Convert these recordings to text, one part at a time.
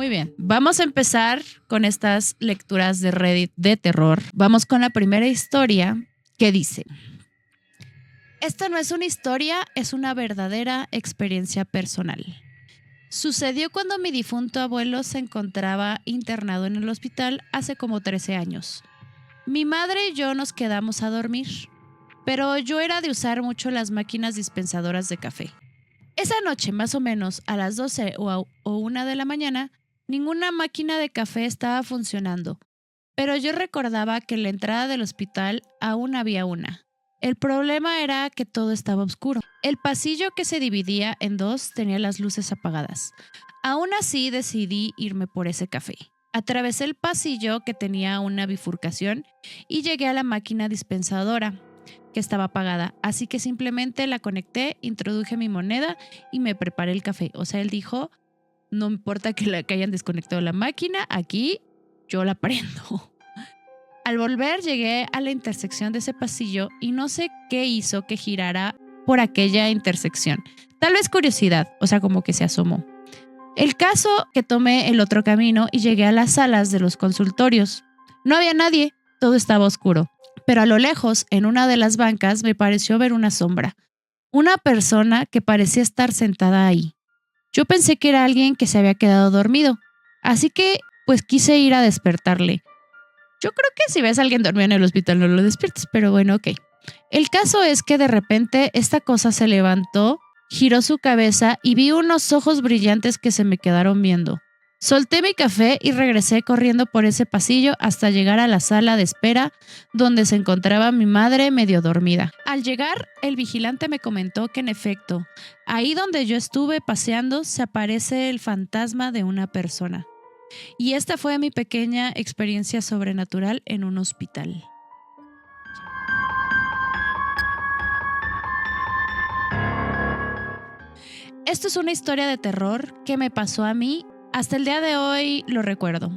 Muy bien, vamos a empezar con estas lecturas de Reddit de terror. Vamos con la primera historia que dice: esta no es una historia, es una verdadera experiencia personal. Sucedió cuando mi difunto abuelo se encontraba internado en el hospital hace como 13 años. Mi madre y yo nos quedamos a dormir, pero yo era de usar mucho las máquinas dispensadoras de café. Esa noche, más o menos a las 12 o 1 de la mañana, ninguna máquina de café estaba funcionando, pero yo recordaba que en la entrada del hospital aún había una. El problema era que todo estaba oscuro. El pasillo que se dividía en dos tenía las luces apagadas. Aún así decidí irme por ese café. Atravesé el pasillo que tenía una bifurcación y llegué a la máquina dispensadora que estaba apagada. Así que simplemente la conecté, introduje mi moneda y me preparé el café. O sea, él dijo, no importa que hayan desconectado la máquina, aquí yo la prendo. Al volver llegué a la intersección de ese pasillo y no sé qué hizo que girara por aquella intersección. Tal vez curiosidad, o sea, como que se asomó. El caso que tomé el otro camino y llegué a las salas de los consultorios. No había nadie, todo estaba oscuro. Pero a lo lejos, en una de las bancas, me pareció ver una sombra. Una persona que parecía estar sentada ahí. Yo pensé que era alguien que se había quedado dormido, así que pues quise ir a despertarle. Yo creo que si ves a alguien dormido en el hospital no lo despiertes, pero bueno, ok. El caso es que de repente esta cosa se levantó, giró su cabeza y vi unos ojos brillantes que se me quedaron viendo. Solté mi café y regresé corriendo por ese pasillo hasta llegar a la sala de espera donde se encontraba mi madre medio dormida. Al llegar, el vigilante me comentó que en efecto, ahí donde yo estuve paseando se aparece el fantasma de una persona. Y esta fue mi pequeña experiencia sobrenatural en un hospital. Esto es una historia de terror que me pasó a mí. Hasta el día de hoy lo recuerdo.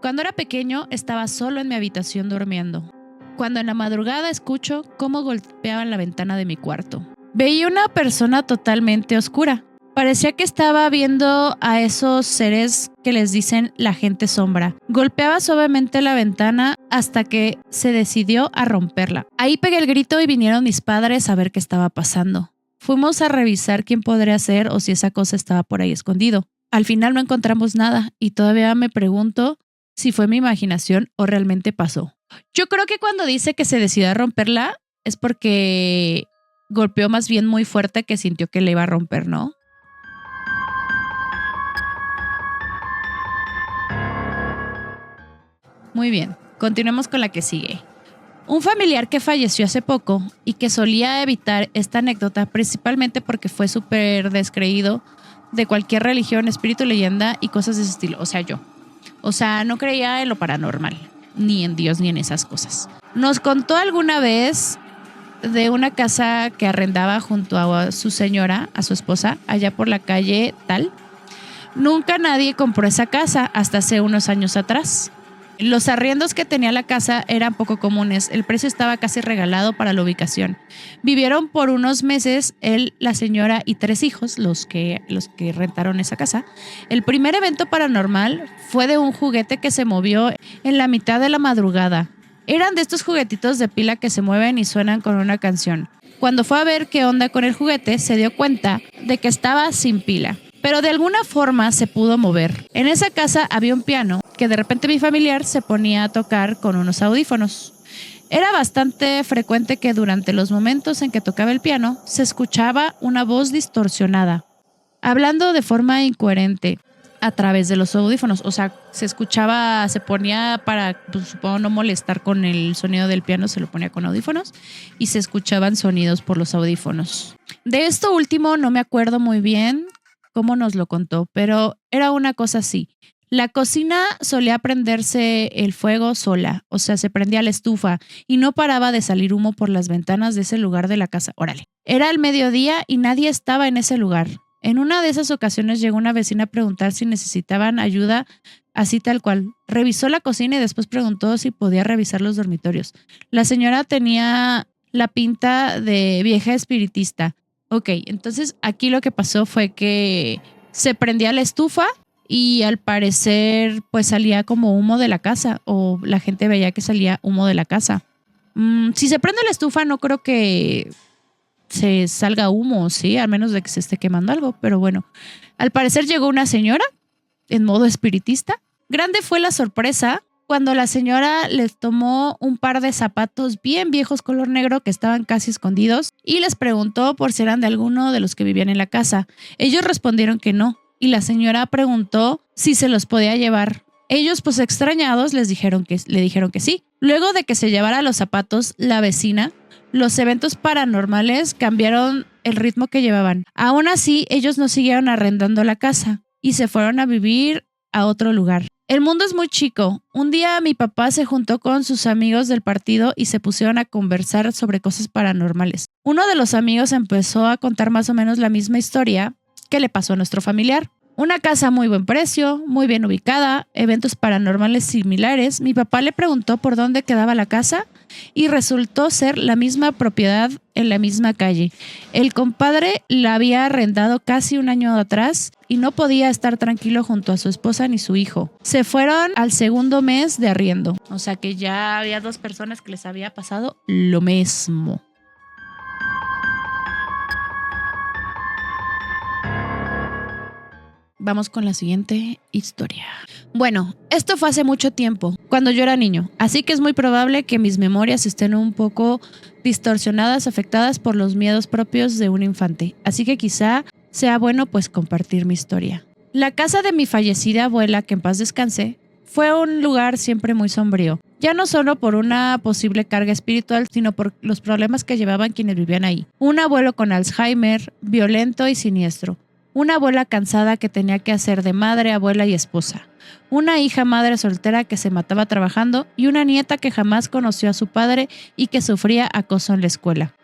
Cuando era pequeño estaba solo en mi habitación durmiendo, cuando en la madrugada escucho cómo golpeaban la ventana de mi cuarto. Veía una persona totalmente oscura. Parecía que estaba viendo a esos seres que les dicen la gente sombra. Golpeaba suavemente la ventana hasta que se decidió a romperla. Ahí pegué el grito y vinieron mis padres a ver qué estaba pasando. Fuimos a revisar quién podría ser o si esa cosa estaba por ahí escondido. Al final no encontramos nada y todavía me pregunto si fue mi imaginación o realmente pasó. Yo creo que cuando dice que se decidió a romperla es porque golpeó más bien muy fuerte que sintió que le iba a romper, ¿no? Muy bien, continuemos con la que sigue. Un familiar que falleció hace poco y que solía evitar esta anécdota principalmente porque fue súper descreído de cualquier religión, espíritu, leyenda y cosas de ese estilo. O sea, yo. O sea, no creía en lo paranormal, ni en Dios, ni en esas cosas. Nos contó alguna vez de una casa que arrendaba junto a su señora, a su esposa, allá por la calle tal. Nunca nadie compró esa casa hasta hace unos años atrás. Los arriendos que tenía la casa eran poco comunes, el precio estaba casi regalado para la ubicación. Vivieron por unos meses él, la señora y 3 hijos, los que rentaron esa casa. El primer evento paranormal fue de un juguete que se movió en la mitad de la madrugada. Eran de estos juguetitos de pila que se mueven y suenan con una canción. Cuando fue a ver qué onda con el juguete, se dio cuenta de que estaba sin pila. Pero de alguna forma se pudo mover. En esa casa había un piano que de repente mi familiar se ponía a tocar con unos audífonos. Era bastante frecuente que durante los momentos en que tocaba el piano se escuchaba una voz distorsionada, hablando de forma incoherente a través de los audífonos. O sea, se ponía para, pues, supongo, no molestar con el sonido del piano, se lo ponía con audífonos y se escuchaban sonidos por los audífonos. De esto último no me acuerdo muy bien cómo nos lo contó, pero era una cosa así. La cocina solía prenderse el fuego sola, o sea, se prendía la estufa y no paraba de salir humo por las ventanas de ese lugar de la casa. Órale. Era el mediodía y nadie estaba en ese lugar. En una de esas ocasiones llegó una vecina a preguntar si necesitaban ayuda, así tal cual. Revisó la cocina y después preguntó si podía revisar los dormitorios. La señora tenía la pinta de vieja espiritista. Ok, entonces aquí lo que pasó fue que se prendía la estufa y al parecer pues salía como humo de la casa o la gente veía que salía humo de la casa. Si se prende la estufa no creo que se salga humo, ¿sí? Al menos de que se esté quemando algo, pero bueno. Al parecer llegó una señora en modo espiritista. Grande fue la sorpresa cuando la señora les tomó un par de zapatos bien viejos color negro que estaban casi escondidos y les preguntó por si eran de alguno de los que vivían en la casa. Ellos respondieron que no y la señora preguntó si se los podía llevar. Ellos, pues extrañados, le dijeron que sí. Luego de que se llevara los zapatos, la vecina, los eventos paranormales cambiaron el ritmo que llevaban. Aún así, ellos no siguieron arrendando la casa y se fueron a vivir a otro lugar. El mundo es muy chico. Un día mi papá se juntó con sus amigos del partido y se pusieron a conversar sobre cosas paranormales. Uno de los amigos empezó a contar más o menos la misma historia que le pasó a nuestro familiar. Una casa a muy buen precio, muy bien ubicada, eventos paranormales similares. Mi papá le preguntó por dónde quedaba la casa y resultó ser la misma propiedad en la misma calle. El compadre la había arrendado casi un año atrás y no podía estar tranquilo junto a su esposa ni su hijo. Se fueron al segundo mes de arriendo. O sea que ya había 2 personas que les había pasado lo mismo. Vamos con la siguiente historia. Bueno, esto fue hace mucho tiempo, cuando yo era niño, así que es muy probable que mis memorias estén un poco distorsionadas, afectadas por los miedos propios de un infante, así que quizá sea bueno pues compartir mi historia. La casa de mi fallecida abuela, que en paz descanse, fue un lugar siempre muy sombrío, ya no solo por una posible carga espiritual, sino por los problemas que llevaban quienes vivían ahí. Un abuelo con Alzheimer, violento y siniestro. Una abuela cansada que tenía que hacer de madre, abuela y esposa. Una hija madre soltera que se mataba trabajando y una nieta que jamás conoció a su padre y que sufría acoso en la escuela.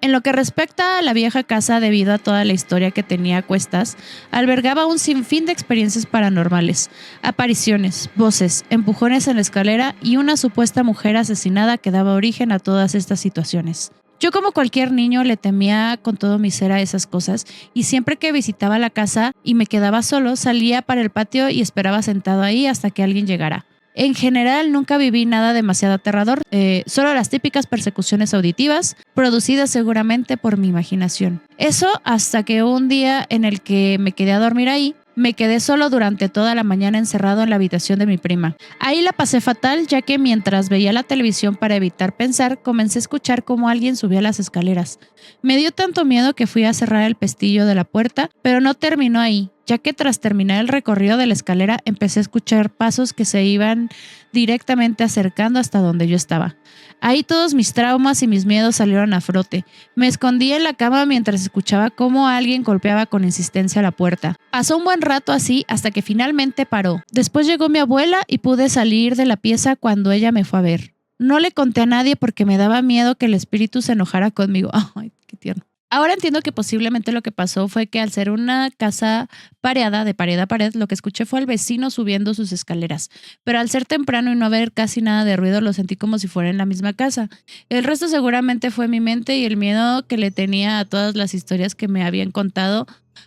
En lo que respecta a la vieja casa, debido a toda la historia que tenía a cuestas, albergaba un sinfín de experiencias paranormales, apariciones, voces, empujones en la escalera y una supuesta mujer asesinada que daba origen a todas estas situaciones. Yo, como cualquier niño, le temía con todo mi ser a esas cosas y siempre que visitaba la casa y me quedaba solo, salía para el patio y esperaba sentado ahí hasta que alguien llegara. En general, nunca viví nada demasiado aterrador, solo las típicas persecuciones auditivas, producidas seguramente por mi imaginación. Eso hasta que un día en el que me quedé a dormir ahí, me quedé solo durante toda la mañana encerrado en la habitación de mi prima. Ahí la pasé fatal, ya que mientras veía la televisión para evitar pensar, comencé a escuchar cómo alguien subía las escaleras. Me dio tanto miedo que fui a cerrar el pestillo de la puerta, pero no terminó ahí, ya que tras terminar el recorrido de la escalera empecé a escuchar pasos que se iban directamente acercando hasta donde yo estaba. Ahí todos mis traumas y mis miedos salieron a frote. Me escondí en la cama mientras escuchaba cómo alguien golpeaba con insistencia la puerta. Pasó un buen rato así hasta que finalmente paró. Después llegó mi abuela y pude salir de la pieza cuando ella me fue a ver. No le conté a nadie porque me daba miedo que el espíritu se enojara conmigo. Ay, qué tierno. Ahora entiendo que posiblemente lo que pasó fue que al ser una casa pareada, de pared a pared, lo que escuché fue al vecino subiendo sus escaleras. Pero al ser temprano y no haber casi nada de ruido, lo sentí como si fuera en la misma casa. El resto seguramente fue mi mente y el miedo que le tenía a todas las historias que me habían contado.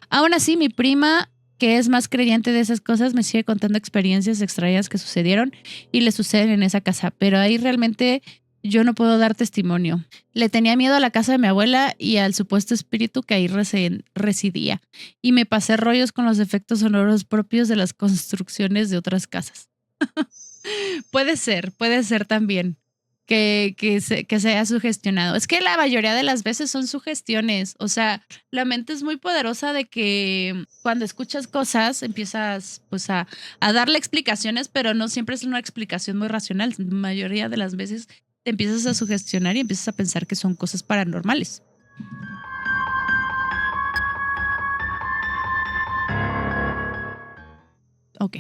Aún así, mi prima, que es más creyente de esas cosas, me sigue contando experiencias extrañas que sucedieron y le suceden en esa casa. Pero ahí realmente yo no puedo dar testimonio. Le tenía miedo a la casa de mi abuela y al supuesto espíritu que ahí residía. Y me pasé rollos con los efectos sonoros propios de las construcciones de otras casas. Puede ser también que se haya sugestionado. Es que la mayoría de las veces son sugestiones. O sea, la mente es muy poderosa de que cuando escuchas cosas empiezas pues a darle explicaciones, pero no siempre es una explicación muy racional. La mayoría de las veces te empiezas a sugestionar y empiezas a pensar que son cosas paranormales. Ok.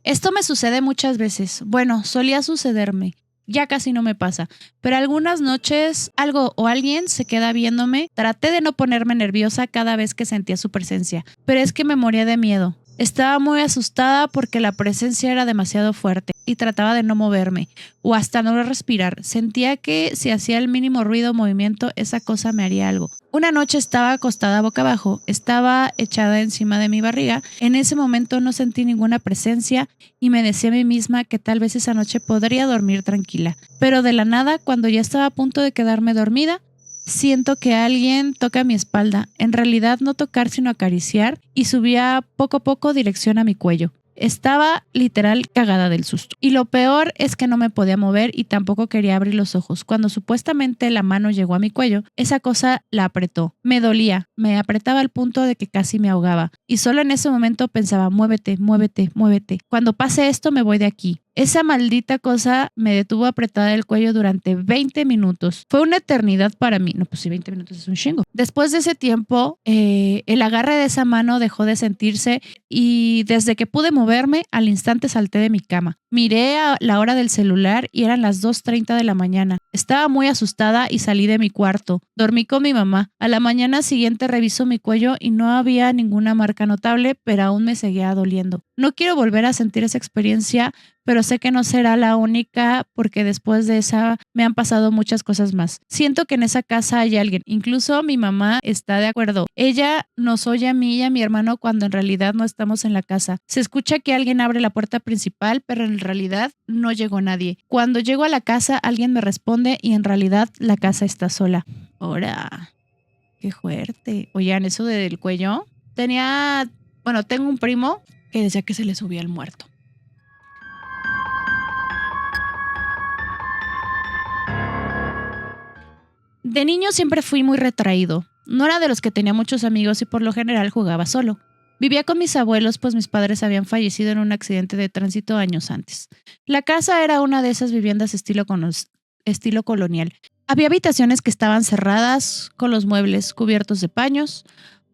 Esto me sucede muchas veces. Bueno, solía sucederme. Ya casi no me pasa. Pero algunas noches algo o alguien se queda viéndome. Traté de no ponerme nerviosa cada vez que sentía su presencia. Pero es que me moría de miedo. Estaba muy asustada porque la presencia era demasiado fuerte. y trataba de no moverme o hasta no respirar. Sentía que si hacía el mínimo ruido o movimiento, esa cosa me haría algo. Una noche estaba acostada boca abajo, estaba echada encima de mi barriga. En ese momento no sentí ninguna presencia y me decía a mí misma que tal vez esa noche podría dormir tranquila. Pero de la nada, cuando ya estaba a punto de quedarme dormida, siento que alguien toca mi espalda. En realidad no tocar sino acariciar y subía poco a poco dirección a mi cuello. Estaba literal cagada del susto. Y lo peor es que no me podía mover y tampoco quería abrir los ojos. Cuando supuestamente la mano llegó a mi cuello, esa cosa la apretó. Me dolía, me apretaba al punto de que casi me ahogaba. Y solo en ese momento pensaba, muévete, muévete, muévete. Cuando pase esto me voy de aquí. Esa maldita cosa me detuvo apretada el cuello durante 20 minutos. Fue una eternidad para mí. No, pues sí, 20 minutos es un chingo. Después de ese tiempo, el agarre de esa mano dejó de sentirse y desde que pude moverme, al instante salté de mi cama. Miré a la hora del celular y eran las 2:30 de la mañana. Estaba muy asustada y salí de mi cuarto. Dormí con mi mamá. A la mañana siguiente revisó mi cuello y no había ninguna marca notable, pero aún me seguía doliendo. No quiero volver a sentir esa experiencia, pero sé que no será la única porque después de esa me han pasado muchas cosas más. Siento que en esa casa hay alguien, incluso mi mamá está de acuerdo. Ella nos oye a mí y a mi hermano cuando en realidad no estamos en la casa. Se escucha que alguien abre la puerta principal, pero en realidad no llegó nadie. Cuando llego a la casa alguien me responde y en realidad la casa está sola. Ahora, qué fuerte. Oigan, eso del cuello. Tengo un primo que decía que se le subía el muerto. De niño siempre fui muy retraído. No era de los que tenía muchos amigos y por lo general jugaba solo. Vivía con mis abuelos, pues mis padres habían fallecido en un accidente de tránsito años antes. La casa era una de esas viviendas estilo colonial. Había habitaciones que estaban cerradas, con los muebles cubiertos de paños.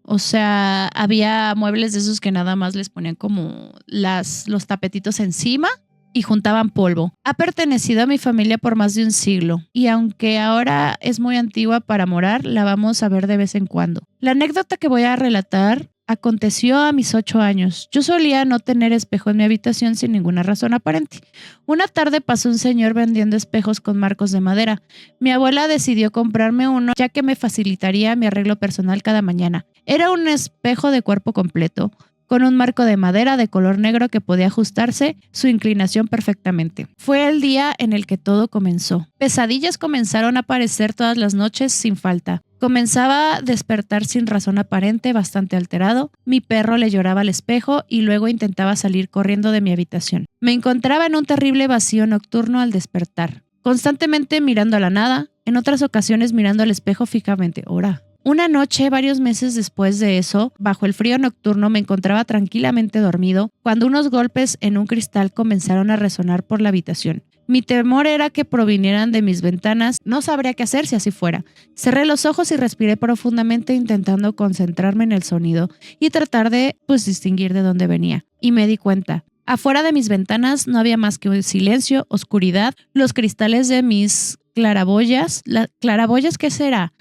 O sea, había muebles de esos que nada más les ponían como los tapetitos encima y juntaban polvo. Ha pertenecido a mi familia por más de un siglo y aunque ahora es muy antigua para morar, la vamos a ver de vez en cuando. La anécdota que voy a relatar aconteció a mis 8 años. Yo solía no tener espejo en mi habitación sin ninguna razón aparente. Una tarde pasó un señor vendiendo espejos con marcos de madera. Mi abuela decidió comprarme uno ya que me facilitaría mi arreglo personal cada mañana. Era un espejo de cuerpo completo, con un marco de madera de color negro que podía ajustarse su inclinación perfectamente. Fue el día en el que todo comenzó. Pesadillas comenzaron a aparecer todas las noches sin falta. Comenzaba a despertar sin razón aparente, bastante alterado. Mi perro le lloraba al espejo y luego intentaba salir corriendo de mi habitación. Me encontraba en un terrible vacío nocturno al despertar, constantemente mirando a la nada, en otras ocasiones mirando al espejo fijamente. Ora. Una noche, varios meses después de eso, bajo el frío nocturno me encontraba tranquilamente dormido cuando unos golpes en un cristal comenzaron a resonar por la habitación. Mi temor era que provinieran de mis ventanas. No sabría qué hacer si así fuera. Cerré los ojos y respiré profundamente intentando concentrarme en el sonido y tratar de, distinguir de dónde venía. Y me di cuenta. Afuera de mis ventanas no había más que un silencio, oscuridad, los cristales de mis claraboyas. ¿Claraboyas qué será?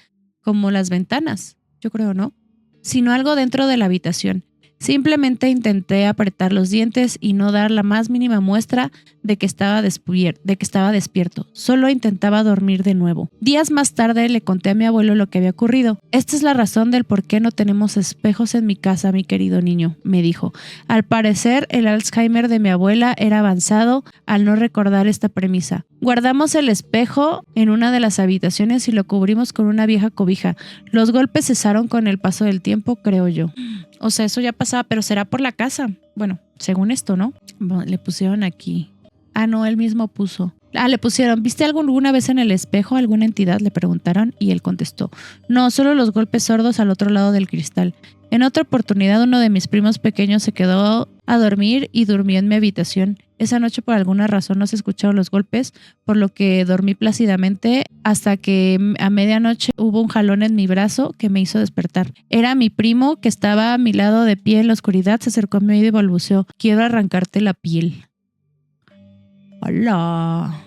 Como las ventanas, yo creo, ¿no? Sino algo dentro de la habitación. Simplemente intenté apretar los dientes y no dar la más mínima muestra de que estaba despierto. Solo intentaba dormir de nuevo. Días más tarde le conté a mi abuelo lo que había ocurrido. Esta es la razón del por qué no tenemos espejos en mi casa, mi querido niño, me dijo. Al parecer, el Alzheimer de mi abuela era avanzado al no recordar esta premisa. Guardamos el espejo en una de las habitaciones y lo cubrimos con una vieja cobija. Los golpes cesaron con el paso del tiempo, creo yo. O sea, eso ya pasaba, pero será por la casa. Bueno, según esto, ¿no? Le pusieron aquí. Ah, no, él mismo puso. Le pusieron, ¿viste algo alguna vez en el espejo? ¿Alguna entidad? Le preguntaron y él contestó. No, solo los golpes sordos al otro lado del cristal. En otra oportunidad, uno de mis primos pequeños se quedó a dormir y durmió en mi habitación. Esa noche por alguna razón no se escucharon los golpes, por lo que dormí plácidamente hasta que a medianoche hubo un jalón en mi brazo que me hizo despertar. Era mi primo que estaba a mi lado de pie en la oscuridad, se acercó a mí y balbuceó, quiero arrancarte la piel. ¡Hola!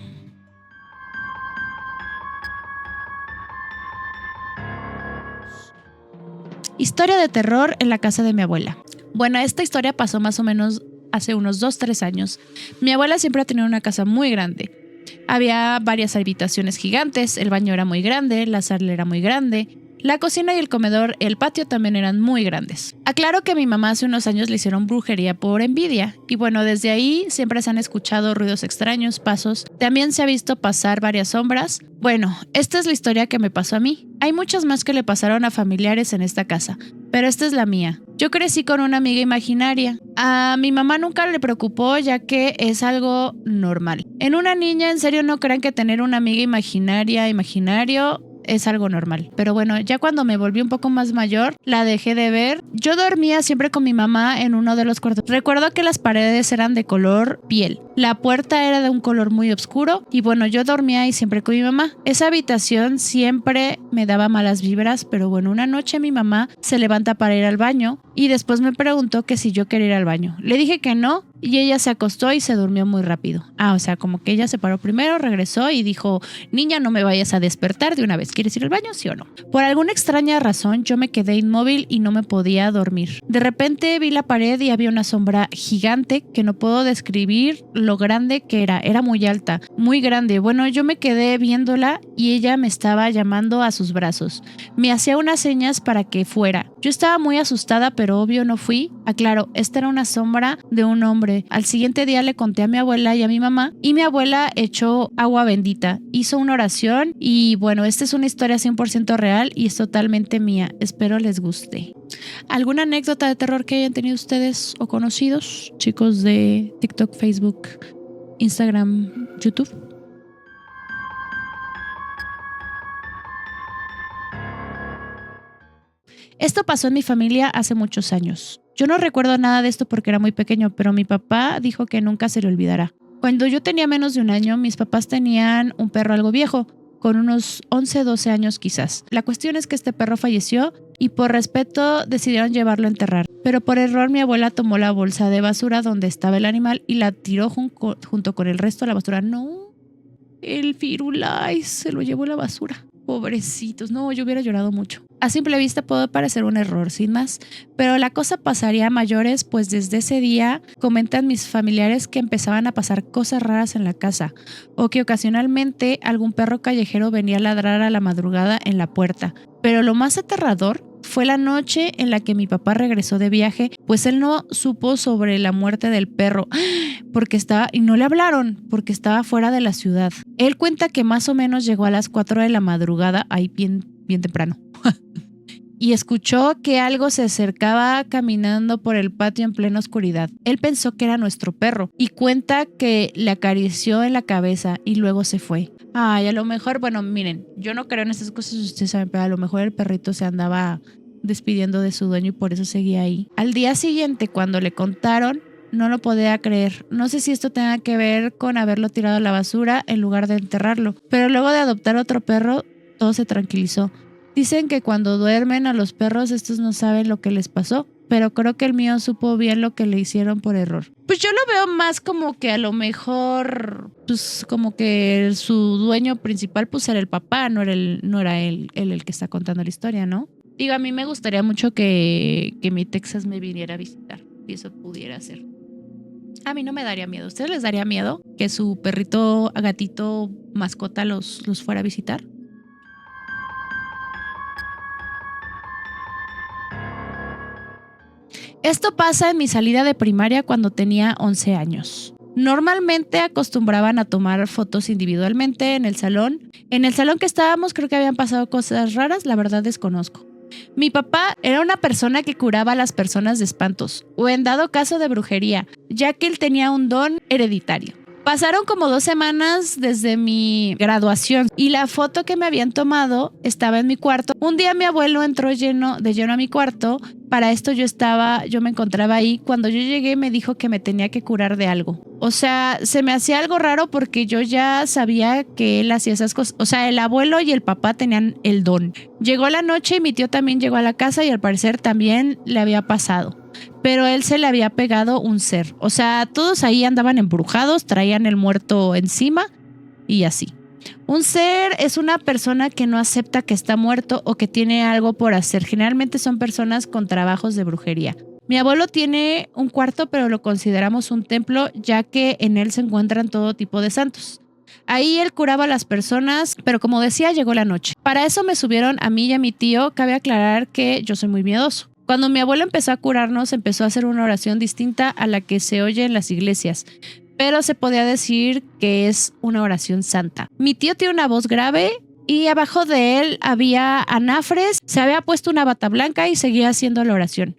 Historia de terror en la casa de mi abuela. Bueno, esta historia pasó más o menos hace unos 2, 3 años. Mi abuela siempre ha tenido una casa muy grande. Había varias habitaciones gigantes, el baño era muy grande, la sala era muy grande. La cocina y el comedor, el patio también eran muy grandes. Aclaro que a mi mamá hace unos años le hicieron brujería por envidia. Y bueno, desde ahí siempre se han escuchado ruidos extraños, pasos. También se ha visto pasar varias sombras. Bueno, esta es la historia que me pasó a mí. Hay muchas más que le pasaron a familiares en esta casa, pero esta es la mía. Yo crecí con una amiga imaginaria. A mi mamá nunca le preocupó ya que es algo normal. En una niña, en serio, no crean que tener una amiga imaginario es algo normal. Pero bueno, ya cuando me volví un poco más mayor, la dejé de ver. Yo dormía siempre con mi mamá en uno de los cuartos. Recuerdo que las paredes eran de color piel. La puerta era de un color muy oscuro y bueno, yo dormía ahí siempre con mi mamá. Esa habitación siempre me daba malas vibras, pero bueno, una noche mi mamá se levanta para ir al baño y después me preguntó que si yo quería ir al baño. Le dije que no y ella se acostó y se durmió muy rápido. O sea, como que ella se paró primero, regresó y dijo, niña, no me vayas a despertar de una vez. ¿Quieres ir al baño, sí o no? Por alguna extraña razón yo me quedé inmóvil y no me podía dormir. De repente vi la pared y había una sombra gigante que no puedo describir lo grande que era. Era muy alta, muy grande. Bueno, yo me quedé viéndola y ella me estaba llamando a sus brazos. Me hacía unas señas para que fuera. Yo estaba muy asustada, pero obvio no fui. Aclaro, esta era una sombra de un hombre. Al siguiente día le conté a mi abuela y a mi mamá y mi abuela echó agua bendita, hizo una oración y bueno, esta es una historia 100% real y es totalmente mía. Espero les guste. ¿Alguna anécdota de terror que hayan tenido ustedes o conocidos, chicos de TikTok, Facebook, Instagram, YouTube? Esto pasó en mi familia hace muchos años. Yo no recuerdo nada de esto porque era muy pequeño, pero mi papá dijo que nunca se le olvidará. Cuando yo tenía menos de un año, mis papás tenían un perro algo viejo, con unos 11, 12 años quizás. La cuestión es que este perro falleció y por respeto decidieron llevarlo a enterrar. Pero por error mi abuela tomó la bolsa de basura donde estaba el animal y la tiró junto con el resto de la basura. No, el Firulais se lo llevó a la basura. Pobrecitos, no, yo hubiera llorado mucho. A simple vista puede parecer un error, sin más, pero la cosa pasaría a mayores, pues desde ese día comentan mis familiares que empezaban a pasar cosas raras en la casa, o que ocasionalmente algún perro callejero venía a ladrar a la madrugada en la puerta. Pero lo más aterrador fue la noche en la que mi papá regresó de viaje, pues él no supo sobre la muerte del perro, y no le hablaron, porque estaba fuera de la ciudad. Él cuenta que más o menos llegó a las 4 de la madrugada, ahí bien temprano. Y escuchó que algo se acercaba caminando por el patio en plena oscuridad. Él pensó que era nuestro perro y cuenta que le acarició en la cabeza y luego se fue. Ay, a lo mejor, bueno, miren, yo no creo en estas cosas, ustedes saben, pero a lo mejor el perrito se andaba despidiendo de su dueño y por eso seguía ahí. Al día siguiente, cuando le contaron, no lo podía creer. No sé si esto tenga que ver con haberlo tirado a la basura en lugar de enterrarlo, pero luego de adoptar otro perro, todo se tranquilizó. Dicen que cuando duermen a los perros estos no saben lo que les pasó, pero creo que el mío supo bien lo que le hicieron por error. Pues yo lo veo más como que a lo mejor, pues como que su dueño principal pues era el papá, no era él el que está contando la historia, ¿no? Digo, a mí me gustaría mucho que mi Texas me viniera a visitar, si eso pudiera ser. A mí no me daría miedo. ¿A ustedes les daría miedo que su perrito, gatito, mascota los fuera a visitar? Esto pasa en mi salida de primaria cuando tenía 11 años. Normalmente acostumbraban a tomar fotos individualmente en el salón. En el salón que estábamos creo que habían pasado cosas raras, la verdad desconozco. Mi papá era una persona que curaba a las personas de espantos o en dado caso de brujería, ya que él tenía un don hereditario. Pasaron como 2 semanas desde mi graduación y la foto que me habían tomado estaba en mi cuarto. Un día mi abuelo entró de lleno a mi cuarto. Para esto yo me encontraba ahí. Cuando yo llegué me dijo que me tenía que curar de algo. O sea, se me hacía algo raro porque yo ya sabía que él hacía esas cosas. O sea, el abuelo y el papá tenían el don. Llegó la noche y mi tío también llegó a la casa y al parecer también le había pasado. Pero él se le había pegado un ser. O sea, todos ahí andaban embrujados, traían el muerto encima y así. Un ser es una persona que no acepta que está muerto o que tiene algo por hacer. Generalmente son personas con trabajos de brujería. Mi abuelo tiene un cuarto, pero lo consideramos un templo, ya que en él se encuentran todo tipo de santos. Ahí él curaba a las personas, pero como decía, llegó la noche. Para eso me subieron a mí y a mi tío. Cabe aclarar que yo soy muy miedoso. Cuando mi abuelo empezó a curarnos, empezó a hacer una oración distinta a la que se oye en las iglesias, pero se podía decir que es una oración santa. Mi tío tiene una voz grave y abajo de él había anafres, se había puesto una bata blanca y seguía haciendo la oración.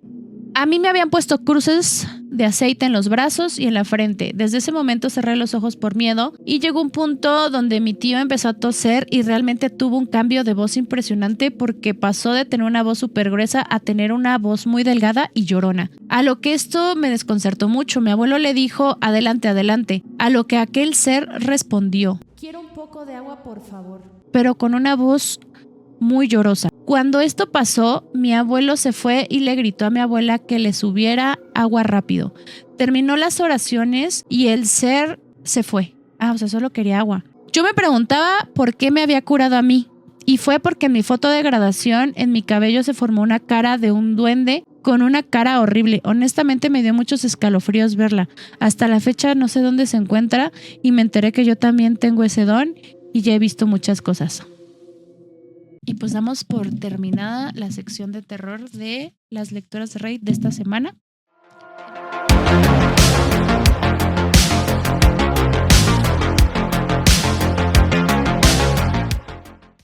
A mí me habían puesto cruces de aceite en los brazos y en la frente. Desde ese momento cerré los ojos por miedo y llegó un punto donde mi tío empezó a toser y realmente tuvo un cambio de voz impresionante porque pasó de tener una voz súper gruesa a tener una voz muy delgada y llorona. A lo que esto me desconcertó mucho. Mi abuelo le dijo, adelante, adelante. A lo que aquel ser respondió, quiero un poco de agua, por favor. Pero con una voz muy llorosa. Cuando esto pasó, mi abuelo se fue y le gritó a mi abuela que le subiera agua rápido. Terminó las oraciones y el ser se fue. O sea, solo quería agua. Yo me preguntaba por qué me había curado a mí. Y fue porque en mi foto de graduación en mi cabello se formó una cara de un duende con una cara horrible. Honestamente me dio muchos escalofríos verla. Hasta la fecha no sé dónde se encuentra y me enteré que yo también tengo ese don y ya he visto muchas cosas. Y pues damos por terminada la sección de terror de las lecturas de Reddit de esta semana.